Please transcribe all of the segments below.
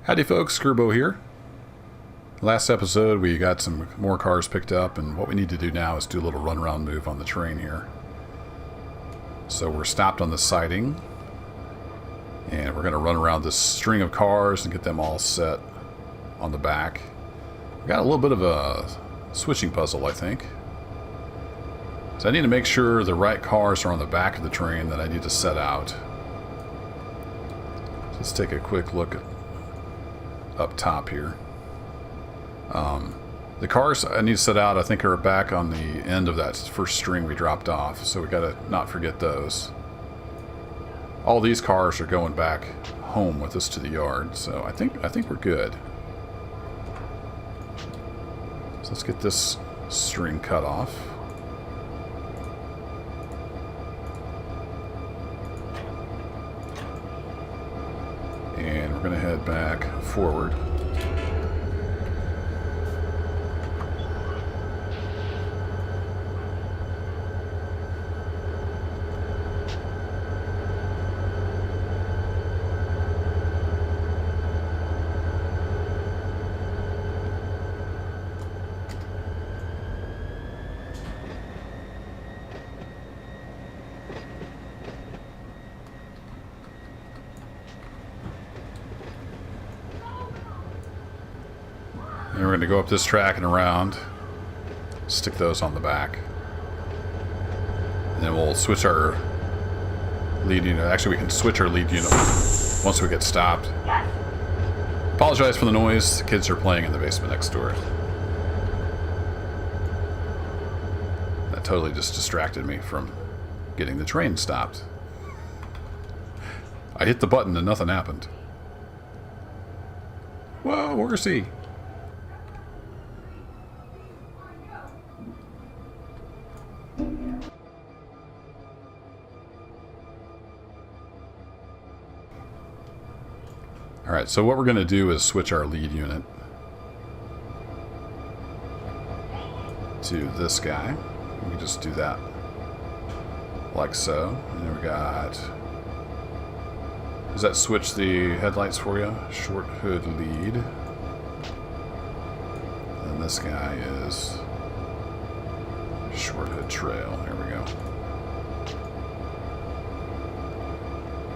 Howdy folks, Skirbo here. Last episode we got some more cars picked up, and what we need to do now is do a little runaround move on the terrain here. So we're stopped on the siding, and we're going to run around this string of cars and get them all set on the back. We got a little bit of a switching puzzle, I think. So I need to make sure the right cars are on the back of the train that I need to set out. Let's take a quick look at up top here. The cars I need to set out, I think, are back on the end of that first string we dropped off, so we gotta not forget those. All these cars are going back home with us to the yard, so I think we're good. So let's get this string cut off. And we're going to head back forward. And we're going to go up this track and around. Stick those on the back. And then we'll switch our lead unit. Actually, we can switch our lead unit once we get stopped. Apologize for the noise. The kids are playing in the basement next door. That totally just distracted me from getting the train stopped. I hit the button and nothing happened. Whoa, where's he? Alright, so what we're going to do is switch our lead unit to this guy. We can just do that like so. And then we got... Does that switch the headlights for you? Short hood lead. And this guy is short hood trail. There we go.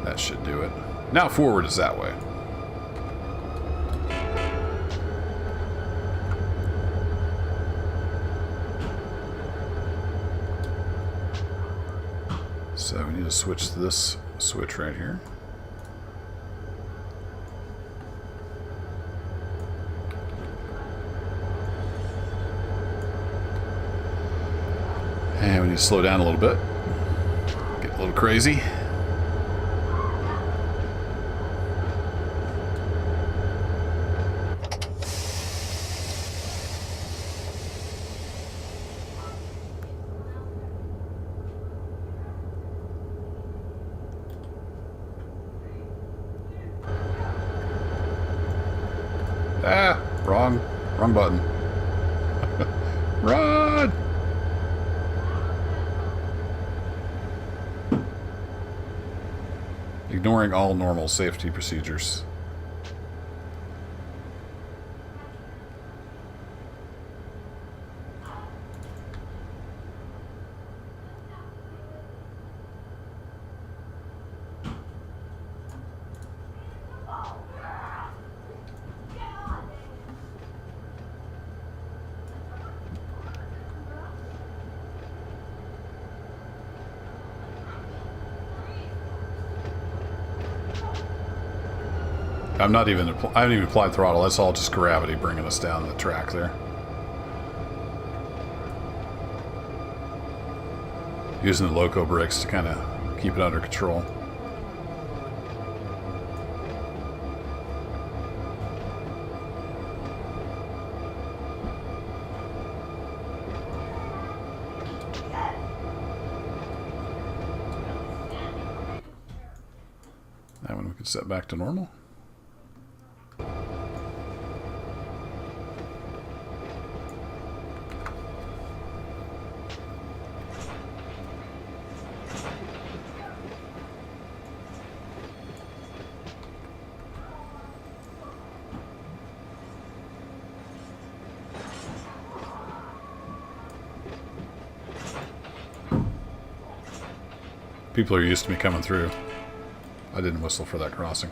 That should do it. Now forward is that way. So we need to switch this switch right here. And we need to slow down a little bit. Get a little crazy. Ah, wrong button. Run! Ignoring all normal safety procedures. I haven't even applied throttle. That's all just gravity bringing us down the track there. Using the loco brakes to kind of keep it under control. That one we can set back to normal. People are used to me coming through. I didn't whistle for that crossing.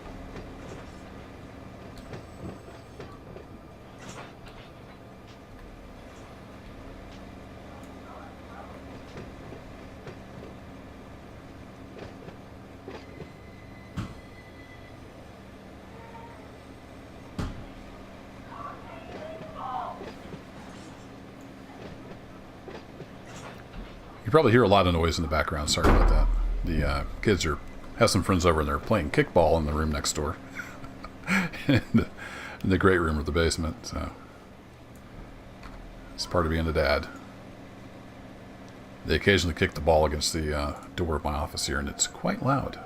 You probably hear a lot of noise in the background. Sorry about that. The kids have some friends over and they're playing kickball in the room next door. in the great room of the basement. So it's part of being a dad. They occasionally kick the ball against the door of my office here, and it's quite loud.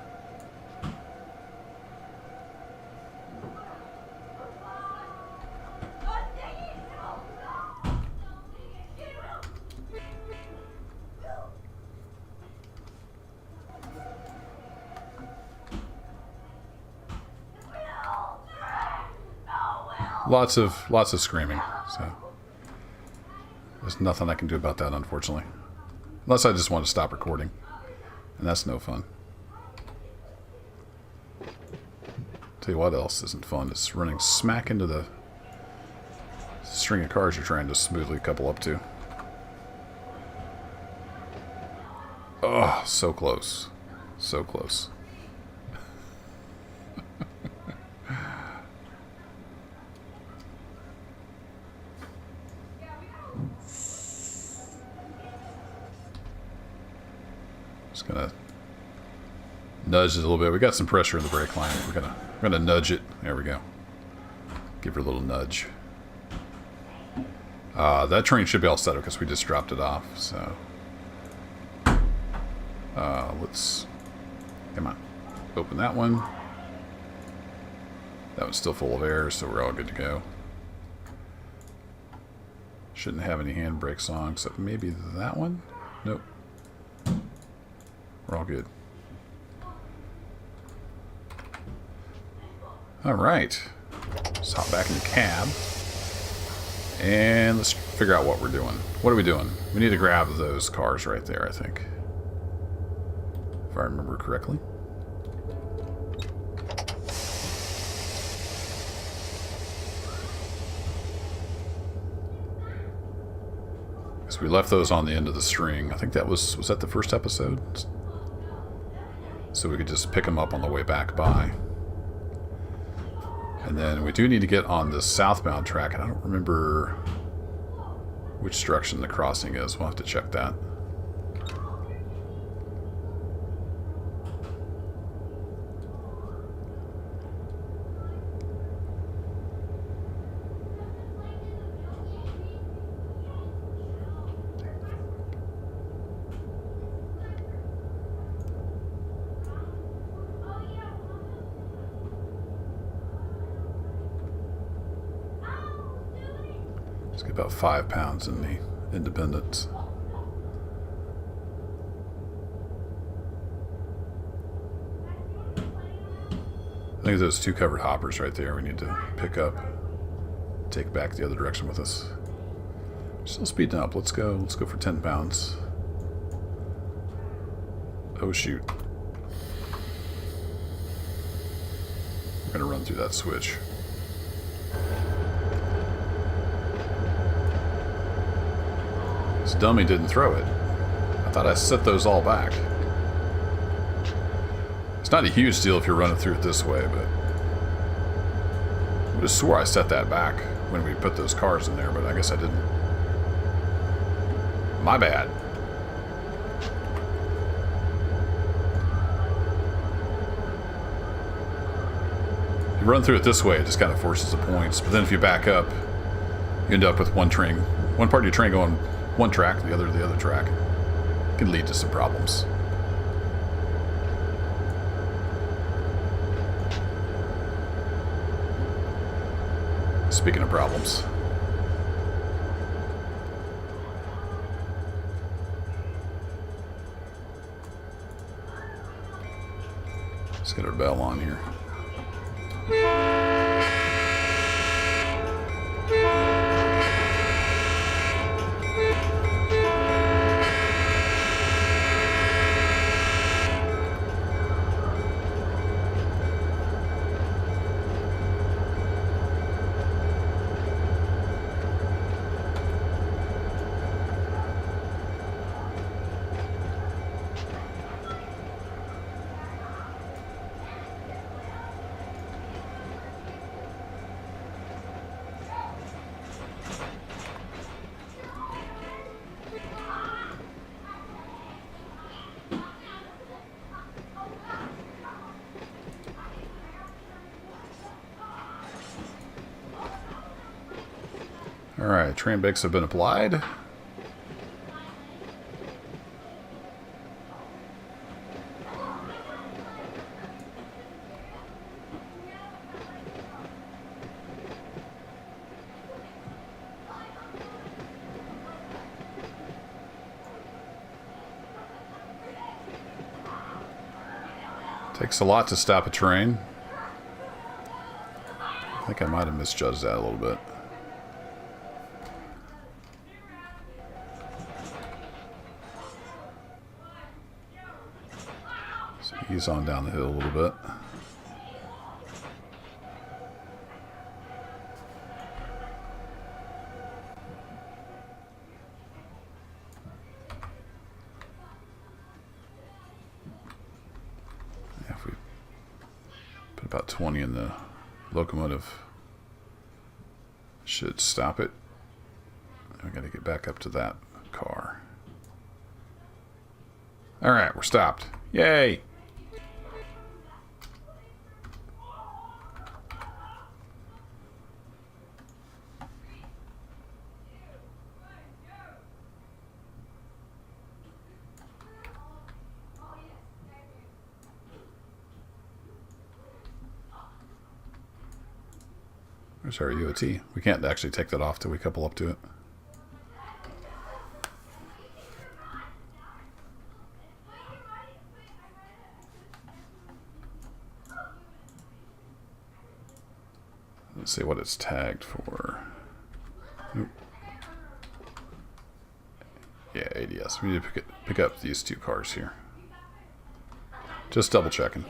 Lots of screaming, so there's nothing I can do about that, unfortunately. Unless I just want to stop recording, and that's no fun. Tell you what else isn't fun, it's running smack into the string of cars you're trying to smoothly couple up to. Oh, so close. So close. Just gonna nudge it a little bit. We got some pressure in the brake line. We're gonna nudge it. There we go. Give her a little nudge. That train should be all set up because we just dropped it off. So let's come on, open that one. That one's still full of air, so we're all good to go. Shouldn't have any handbrakes on, except maybe that one. Nope. We're all good. All right. Let's hop back in the cab. And let's figure out what we're doing. What are we doing? We need to grab those cars right there, I think. If I remember correctly. Because we left those on the end of the string. I think that was that the first episode? So we could just pick them up on the way back by. And then we do need to get on the southbound track, and I don't remember which direction the crossing is. We'll have to check that. Let's get about 5 pounds in the Independence. I think those 2 covered hoppers right there we need to pick up, take back the other direction with us. Still speeding up. Let's go for 10 pounds. Oh shoot. We're gonna run through that switch. This dummy didn't throw it. I thought I set those all back. It's not a huge deal if you're running through it this way, but I would have swore I set that back when we put those cars in there, but I guess I didn't. My bad. If you run through it this way, it just kind of forces the points, but then if you back up, you end up with one part of your train going one track, the other track. It can lead to some problems. Speaking of problems. Let's get our bell on here. Alright, train brakes have been applied. Takes a lot to stop a train. I think I might have misjudged that a little bit. So ease on down the hill a little bit. If we put about 20 in the locomotive, should stop it. I gotta get back up to that car. Alright, we're stopped. Yay! There's our UOT. We can't actually take that off till we couple up to it. Let's see what it's tagged for. Oop. Yeah, ADS. We need to pick up these two cars here. Just double checking.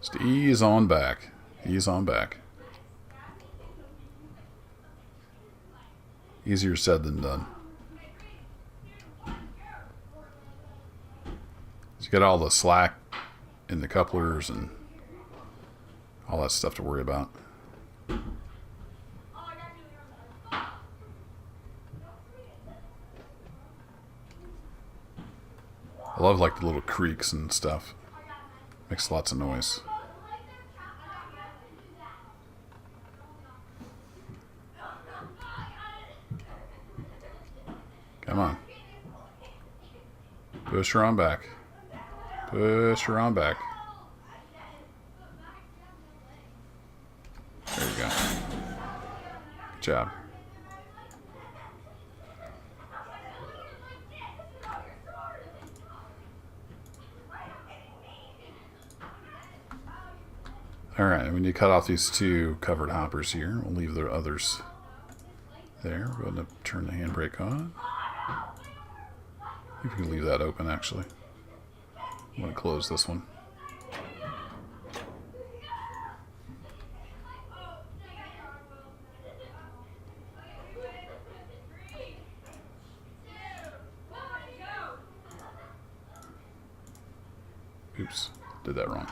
Just ease on back. Ease on back. Easier said than done. You got all the slack in the couplers and all that stuff to worry about. I love like the little creaks and stuff. Makes lots of noise. Come on. Push her on back. Push her on back. There you go. Good job. Alright, we need to cut off these two covered hoppers here. We'll leave the others there. We're going to turn the handbrake on. You can leave that open, actually. I'm going to close this one. Oops, did that wrong.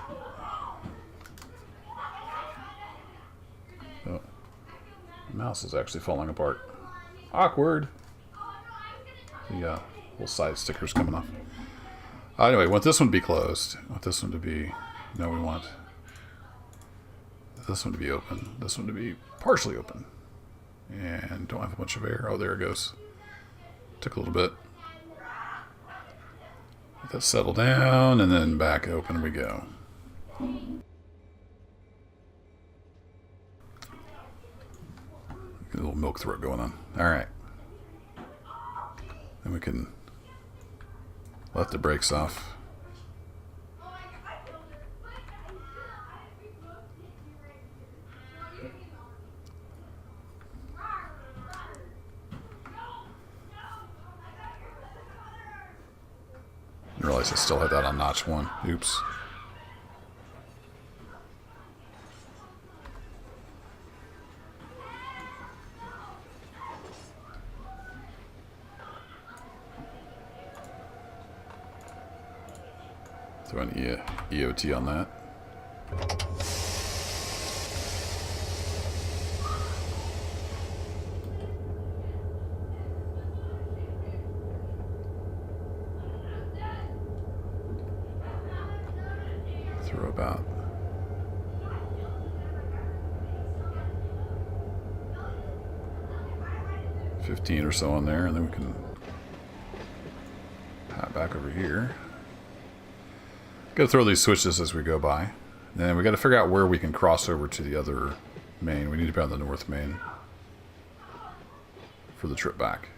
Oh, the mouse is actually falling apart. Awkward. The little side stickers coming off. Anyway, we want this one to be closed. We want this one to be... No, we want this one to be open. This one to be partially open. And don't have a bunch of air. Oh, there it goes. Took a little bit. Let that settle down, and then back open we go. Get a little milk throat going on. Alright. Then we can let the brakes off. I realize I still had that on notch 1. Oops. Throw an EOT on that. Throw about 15 or so on there, and then we can hop back over here. Got to throw these switches as we go by. Then we got to figure out where we can cross over to the other main. We need to be on the north main for the trip back.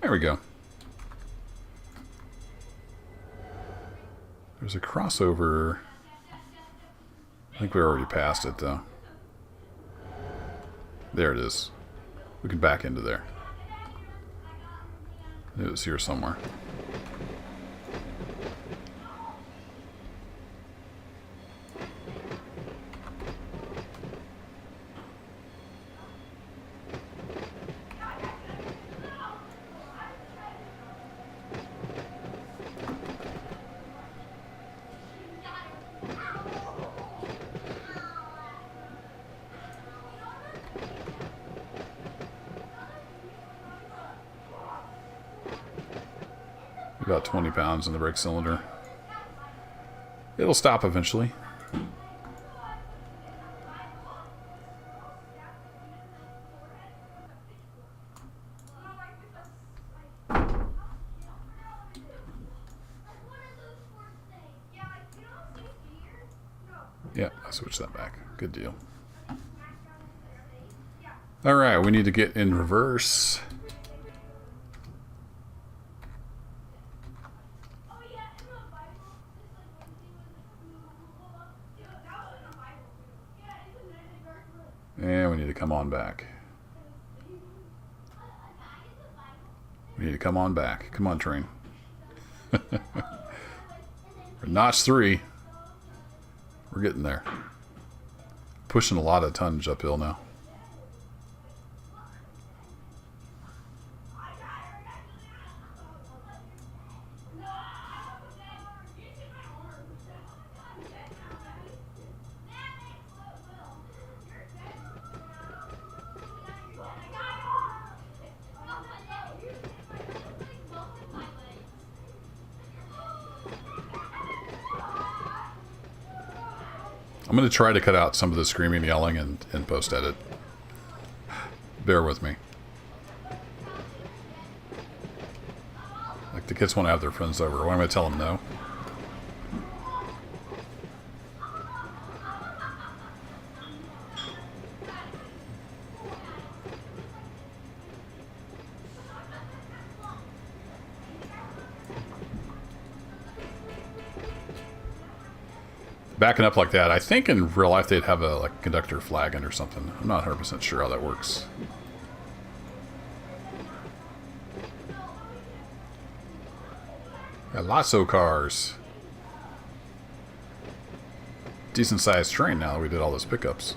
There we go. There's a crossover. I think we already passed it, though. There it is. We can back into there. It was here somewhere. About 20 pounds in the brake cylinder. It'll stop eventually. Yeah, I switched that back. Good deal. All right, we need to get in reverse. And we need to come on back. We need to come on back. Come on, train. Notch 3. We're getting there. Pushing a lot of tonnage uphill now. I'm going to try to cut out some of the screaming, yelling, and post-edit. Bear with me. Like, the kids want to have their friends over. Why am I telling them no? Backing up like that, I think in real life they'd have a like conductor flagging or something. I'm not 100% sure how that works. Got lots of cars. Decent sized train now that we did all those pickups.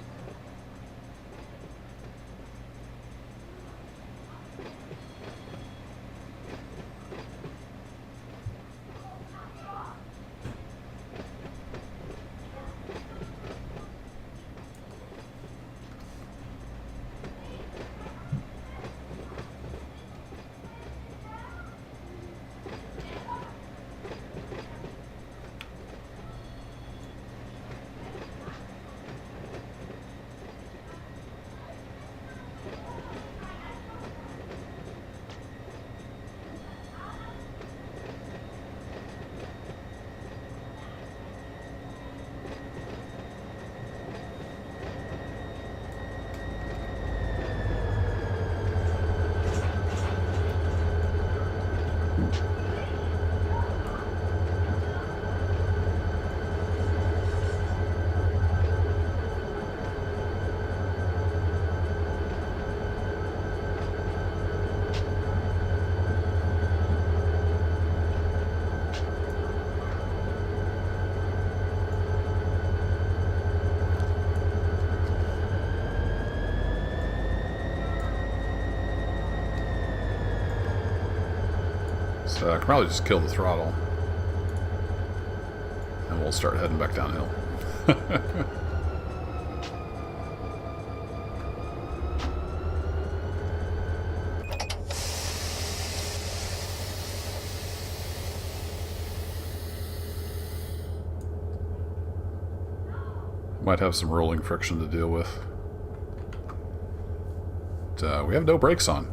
So I can probably just kill the throttle. And we'll start heading back downhill. Might have some rolling friction to deal with. But, we have no brakes on.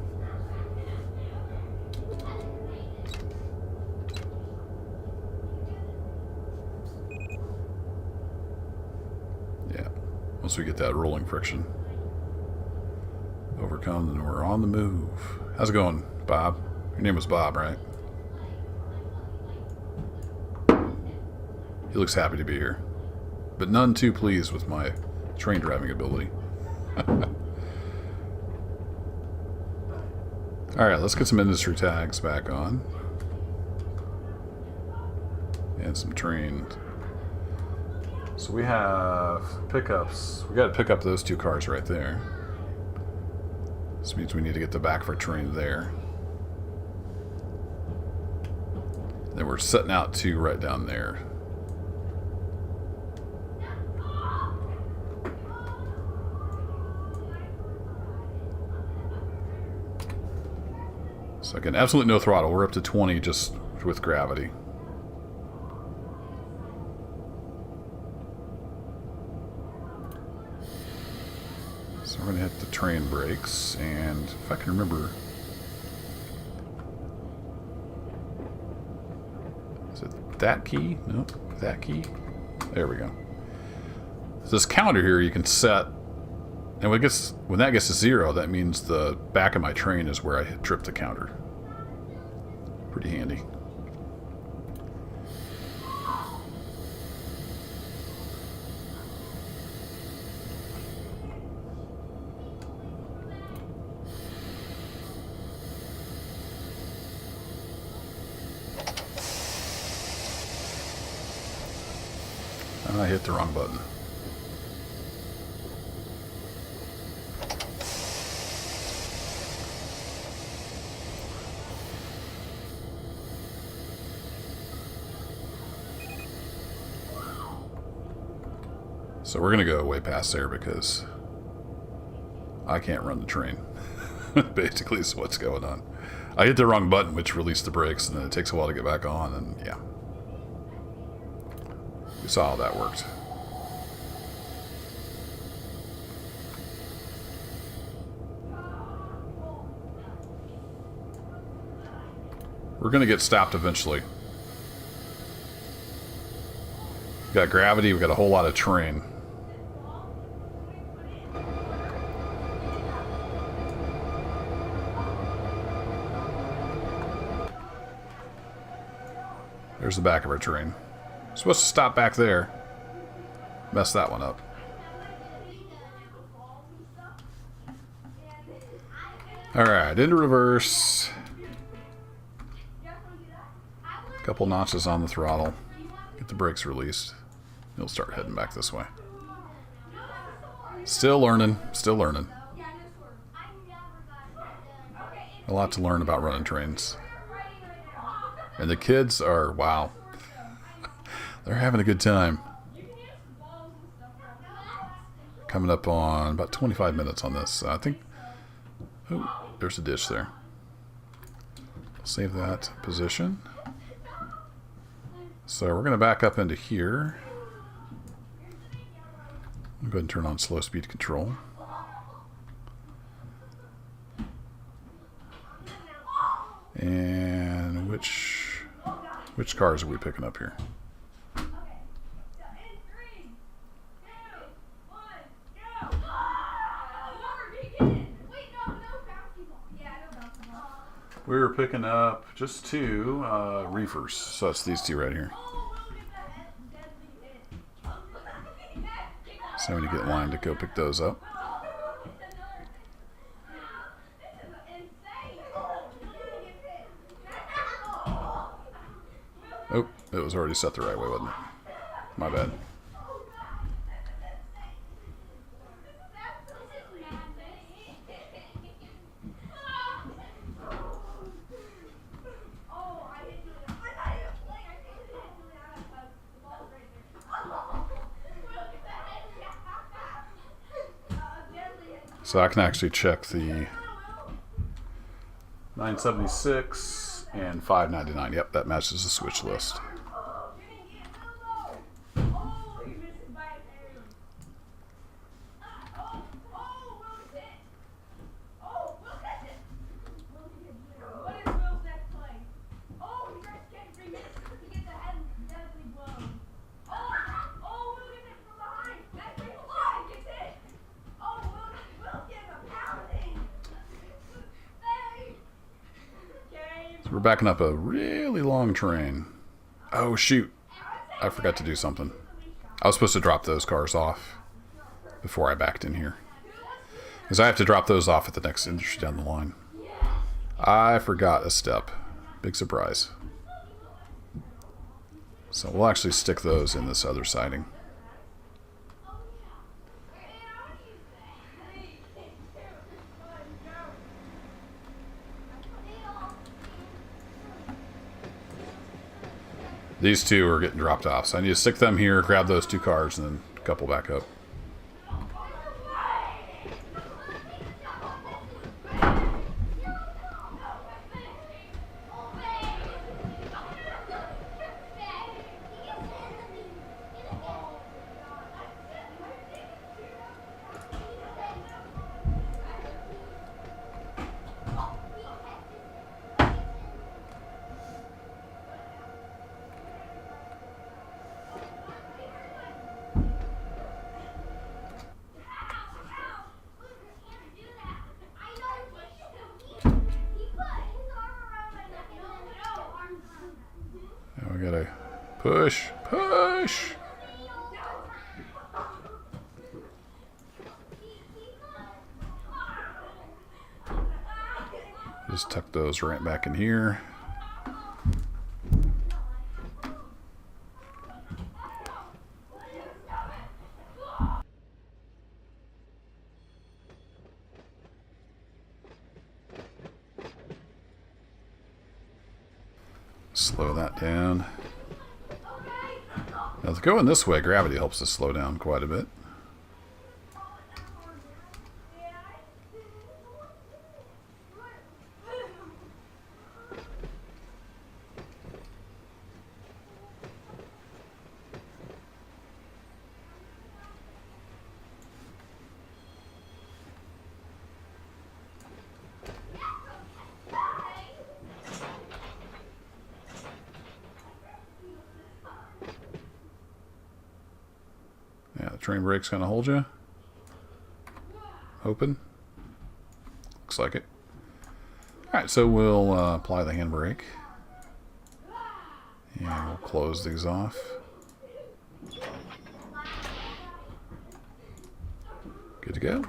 Yeah, once we get that rolling friction overcome, then we're on the move. How's it going, Bob? Your name was Bob, right? He looks happy to be here, but none too pleased with my train driving ability. Alright, let's get some industry tags back on. And some train. So we have pickups. We got to pick up those two cars right there. This means we need to get the back of our train there. Then we're setting out two right down there. So again, absolutely no throttle. We're up to 20 just with gravity. So we're going to hit the train brakes, and if I can remember, is it that key? Nope, that key. There we go. So this counter here you can set, and when that gets to 0, that means the back of my train is where I trip the counter. Pretty handy. I hit the wrong button. So we're going to go way past there because I can't run the train. Basically is what's going on. I hit the wrong button, which released the brakes, and then it takes a while to get back on, and yeah. We saw how that worked. We're going to get stopped eventually. We got gravity, we got a whole lot of terrain. There's the back of our train. Supposed to stop back there. Messed that one up. Alright, into reverse. Couple notches on the throttle. Get the brakes released. You'll start heading back this way. Still learning. Still learning. A lot to learn about running trains. And the kids are, wow. They're having a good time. Coming up on about 25 minutes on this. I think... Oh, there's a ditch there. Save that position. So we're going to back up into here. I'll go ahead and turn on slow speed control. And which cars are we picking up here? We were picking up just two reefers, so that's these two right here. So we need to get in line to go pick those up. Oh, it was already set the right way, wasn't it? My bad. So I can actually check the 976 and 599. Yep, that matches the switch list. We're backing up a really long train. Oh, shoot. I forgot to do something. I was supposed to drop those cars off before I backed in here, because I have to drop those off at the next industry down the line. I forgot a step. Big surprise. So we'll actually stick those in this other siding. These two are getting dropped off, so I need to stick them here, grab those two cars, and then couple back up. Now we gotta push, push. Just tuck those right back in here. Slow that down. Now, going this way, gravity helps us slow down quite a bit. Yeah, the train brake's going to hold you. Open. Looks like it. Alright, so we'll apply the handbrake. And we'll close these off. Good to go.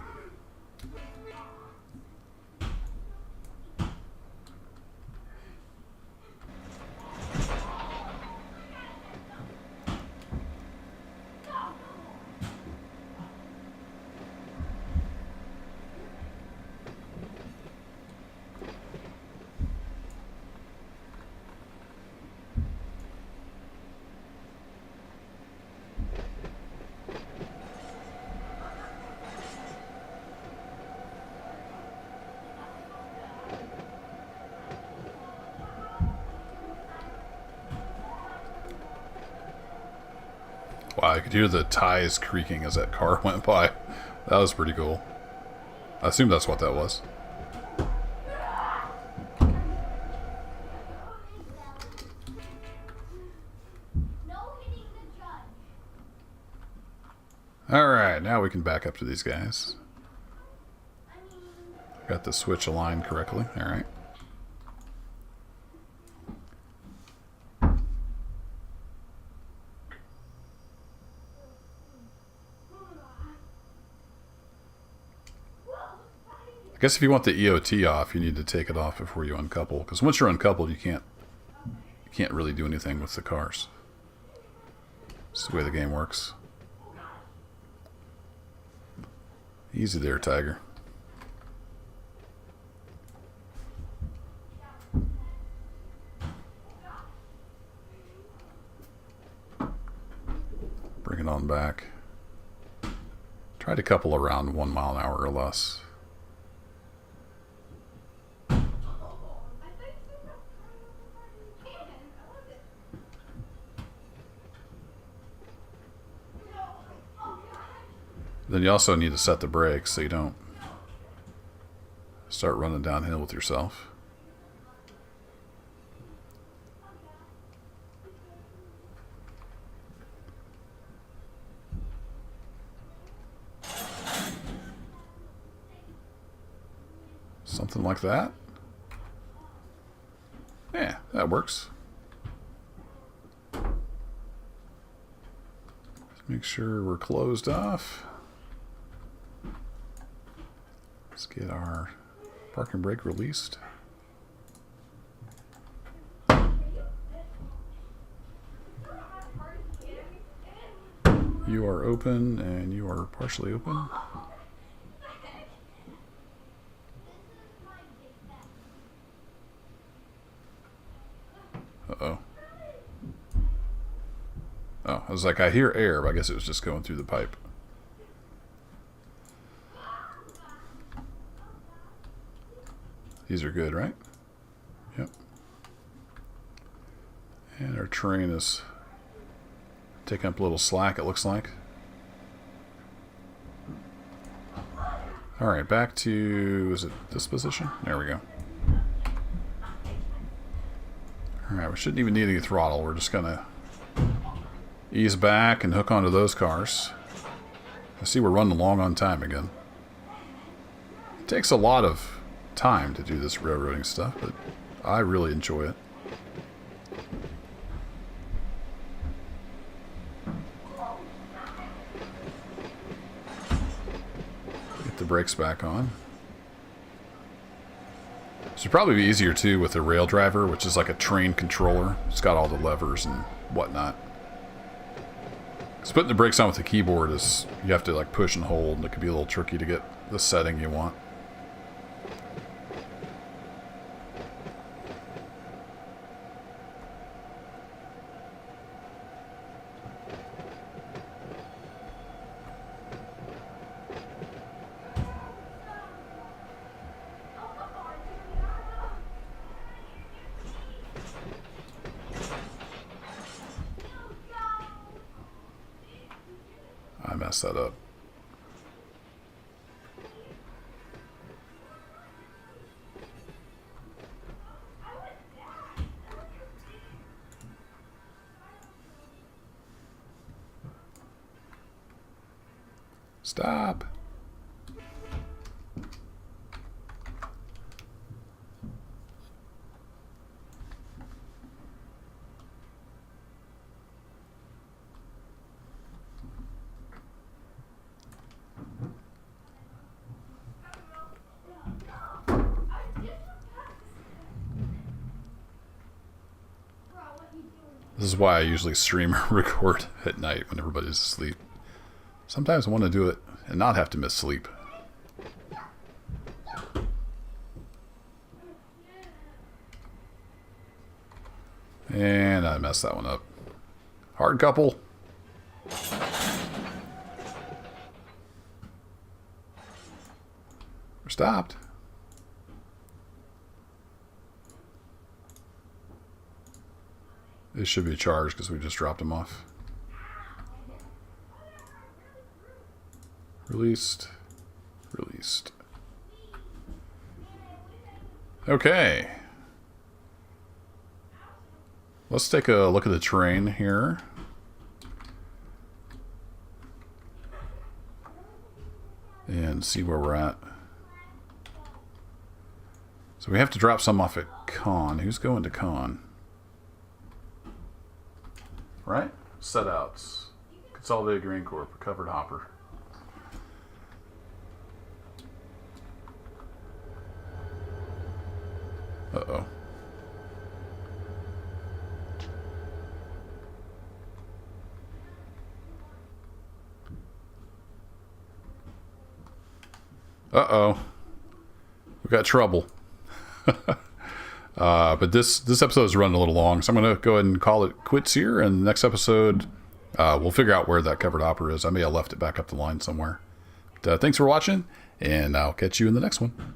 Wow, I could hear the ties creaking as that car went by. That was pretty cool. I assume that's what that was. Alright, now we can back up to these guys. Got the switch aligned correctly. Alright. I guess if you want the EOT off, you need to take it off before you uncouple. Because once you're uncoupled, you can't really do anything with the cars. It's the way the game works. Easy there, Tiger. Bring it on back. Try to couple around 1 mile an hour or less. Then you also need to set the brakes so you don't start running downhill with yourself. Something like that. Yeah, that works. Make sure we're closed off. Let's get our parking brake released. You are open and you are partially open. Uh-oh. Oh, I was like, I hear air, but I guess it was just going through the pipe. These are good, right? Yep. And our train is taking up a little slack, it looks like. Alright, back to, is it this position? There we go. Alright, we shouldn't even need any throttle. We're just going to ease back and hook onto those cars. I see we're running long on time again. It takes a lot of time to do this railroading stuff, but I really enjoy it. Get the brakes back on. This would probably be easier too with a rail driver, which is like a train controller. It's got all the levers and whatnot. Because putting the brakes on with the keyboard is, you have to like push and hold, and it can be a little tricky to get the setting you want. I messed that up. Stop. This is why I usually stream or record at night when everybody's asleep. Sometimes I want to do it and not have to miss sleep. And I messed that one up. Hard couple. We're stopped. This should be charged because we just dropped them off. Released. Released. Okay. Let's take a look at the train here. And see where we're at. So we have to drop some off at Con. Who's going to Con? Right? Set outs. Consolidated Grain Corp. Covered hopper. Uh-oh. Uh-oh. We got trouble. But this episode is running a little long, so I'm going to go ahead and call it quits here, and the next episode, we'll figure out where that covered hopper is. I may have left it back up the line somewhere. But, thanks for watching, and I'll catch you in the next one.